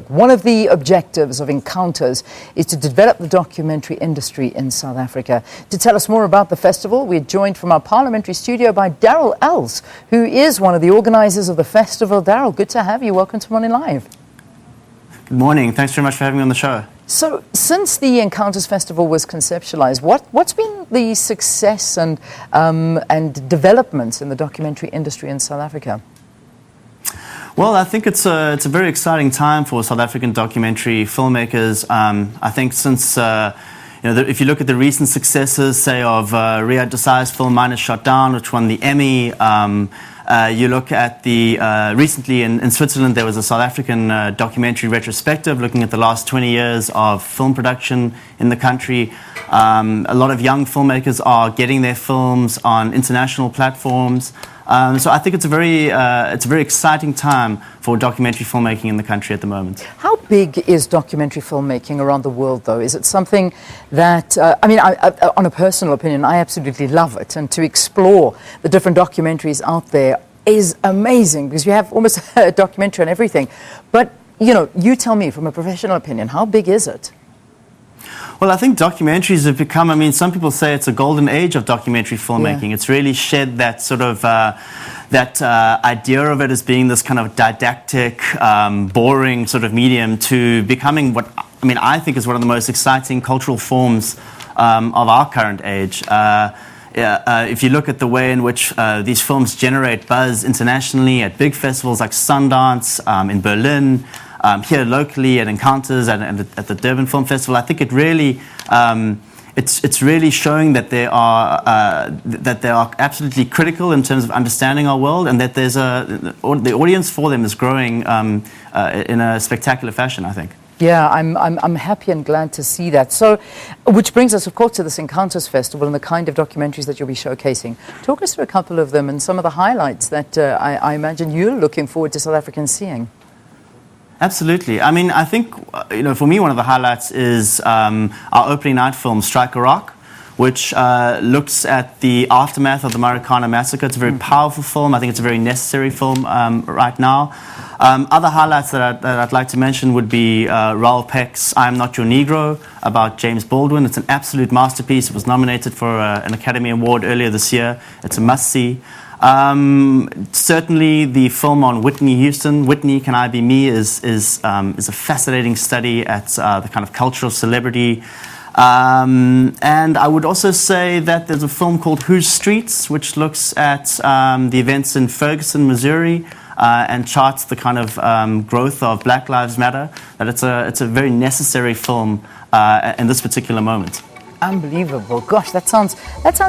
One of the objectives of Encounters is to develop the documentary industry in South Africa. To tell us more about the festival, we're joined from our parliamentary studio by Daryl Els, who is one of the organisers of the festival. Daryl, good to have you. Welcome to Morning Live. Good morning. Thanks very much for having me on the show. So, since the Encounters Festival was conceptualised, what's been the success and developments in the documentary industry in South Africa? Well, I think it's a very exciting time for South African documentary filmmakers. I think since if you look at the recent successes, say of Riyad Desai's film Mine is Shot Down, which won the Emmy. You look at the recently in Switzerland, there was a South African documentary retrospective looking at the last 20 years of film production in the country. A lot of young filmmakers are getting their films on international platforms. So I think it's a very exciting time for documentary filmmaking in the country at the moment. How big is documentary filmmaking around the world, though? Is it something that, on a personal opinion, I absolutely love it. And to explore the different documentaries out there is amazing because you have almost a documentary on everything. But, you tell me from a professional opinion, how big is it? Well, I think documentaries have become, some people say it's a golden age of documentary filmmaking. Yeah. It's really shed that sort of, idea of it as being this kind of didactic, boring sort of medium to becoming what, I think is one of the most exciting cultural forms of our current age. If you look at the way in which these films generate buzz internationally at big festivals like Sundance, in Berlin, here locally at Encounters and at the Durban Film Festival, I think it really it's really showing that they are absolutely critical in terms of understanding our world, and that the audience for them is growing in a spectacular fashion, I think. Yeah, I'm happy and glad to see that. So, which brings us, of course, to this Encounters Festival and the kind of documentaries that you'll be showcasing. Talk us through a couple of them and some of the highlights that I imagine you're looking forward to South Africans seeing. Absolutely. I think, for me, one of the highlights is our opening night film, Strike a Rock, which looks at the aftermath of the Marikana massacre. It's a very powerful film. I think it's a very necessary film right now. Other highlights that I'd like to mention would be Raoul Peck's I Am Not Your Negro, about James Baldwin. It's an absolute masterpiece. It was nominated for an Academy Award earlier this year. It's a must-see. Certainly the film on Whitney Houston, Whitney Can I Be Me, is a fascinating study at the kind of cultural celebrity. And I would also say that there's a film called Whose Streets, which looks at the events in Ferguson, Missouri, and charts the kind of growth of Black Lives Matter. That it's a very necessary film in this particular moment. Unbelievable. Gosh, that sounds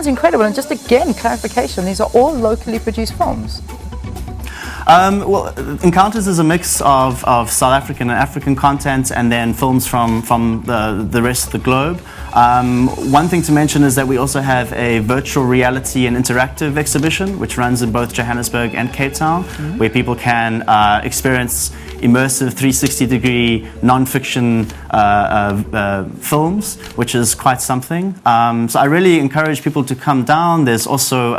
incredible. And just again, clarification, these are all locally produced films. Well, Encounters is a mix of South African and African content, and then films from the rest of the globe. One thing to mention is that we also have a virtual reality and interactive exhibition, which runs in both Johannesburg and Cape Town, where people can experience immersive 360-degree non-fiction films, which is quite something. So I really encourage people to come down. There's also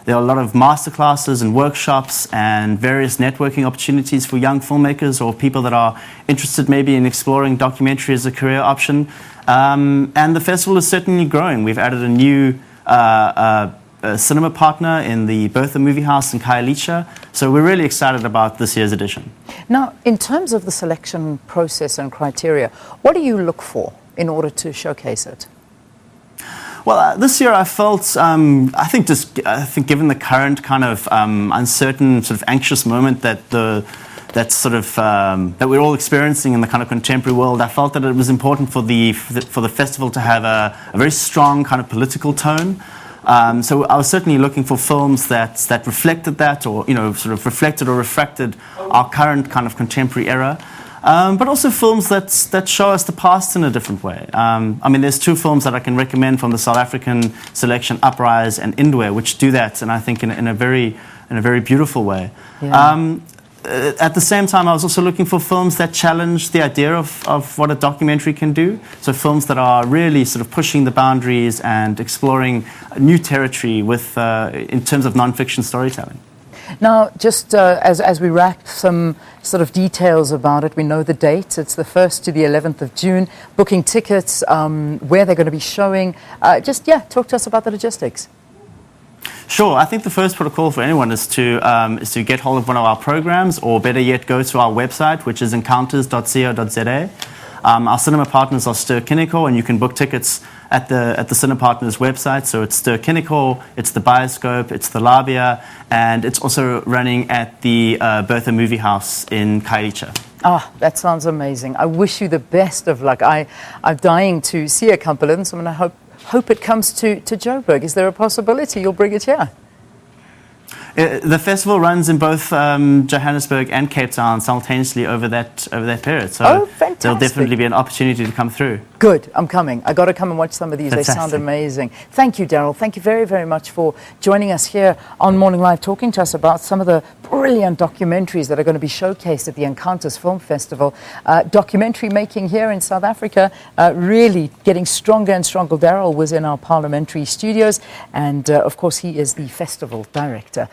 there are a lot of masterclasses and workshops and various networking opportunities for young filmmakers or people that are interested maybe in exploring documentary as a career option. And the festival is certainly growing. We've added a new cinema partner in the Bertha Movie House in Khayelitsha. So we're really excited about this year's edition. Now, in terms of the selection process and criteria, what do you look for in order to showcase it? Well, this year I felt, I think given the current kind of uncertain, sort of anxious moment that we're all experiencing in the kind of contemporary world, I felt that it was important for the festival to have a very strong kind of political tone. So I was certainly looking for films that reflected that, or sort of reflected or refracted our current kind of contemporary era. But also films that show us the past in a different way. There's two films that I can recommend from the South African selection, Uprise and Indwe, which do that, and I think in a very beautiful way. Yeah. At the same time, I was also looking for films that challenge the idea of what a documentary can do. So films that are really sort of pushing the boundaries and exploring new territory with in terms of non-fiction storytelling. Now, just as we wrap, some sort of details about it. We know the date. It's the 1st to the 11th of June. Booking tickets, where they're going to be showing. Talk to us about the logistics. Sure. I think the first protocol for anyone is to get hold of one of our programs, or better yet, go to our website, which is encounters.co.za. Our cinema partners are Ster Kinekor, and you can book tickets at the cinema partners website. So it's Ster Kinekor, it's the Bioscope, it's the Labia, and it's also running at the Bertha Movie House in Khayelitsha. Ah, that sounds amazing. I wish you the best of luck. I'm dying to see a couple of them, so I'm going to hope it comes to Joburg. Is there a possibility you'll bring it here? The festival runs in both Johannesburg and Cape Town simultaneously over that period. So fantastic. There'll definitely be an opportunity to come through. Good, I'm coming. I got to come and watch some of these. Fantastic. They sound amazing. Thank you, Daryl. Thank you very, very much for joining us here on Morning Live, talking to us about some of the brilliant documentaries that are going to be showcased at the Encounters Film Festival. Documentary making here in South Africa, really getting stronger and stronger. Daryl was in our parliamentary studios, and of course he is the festival director.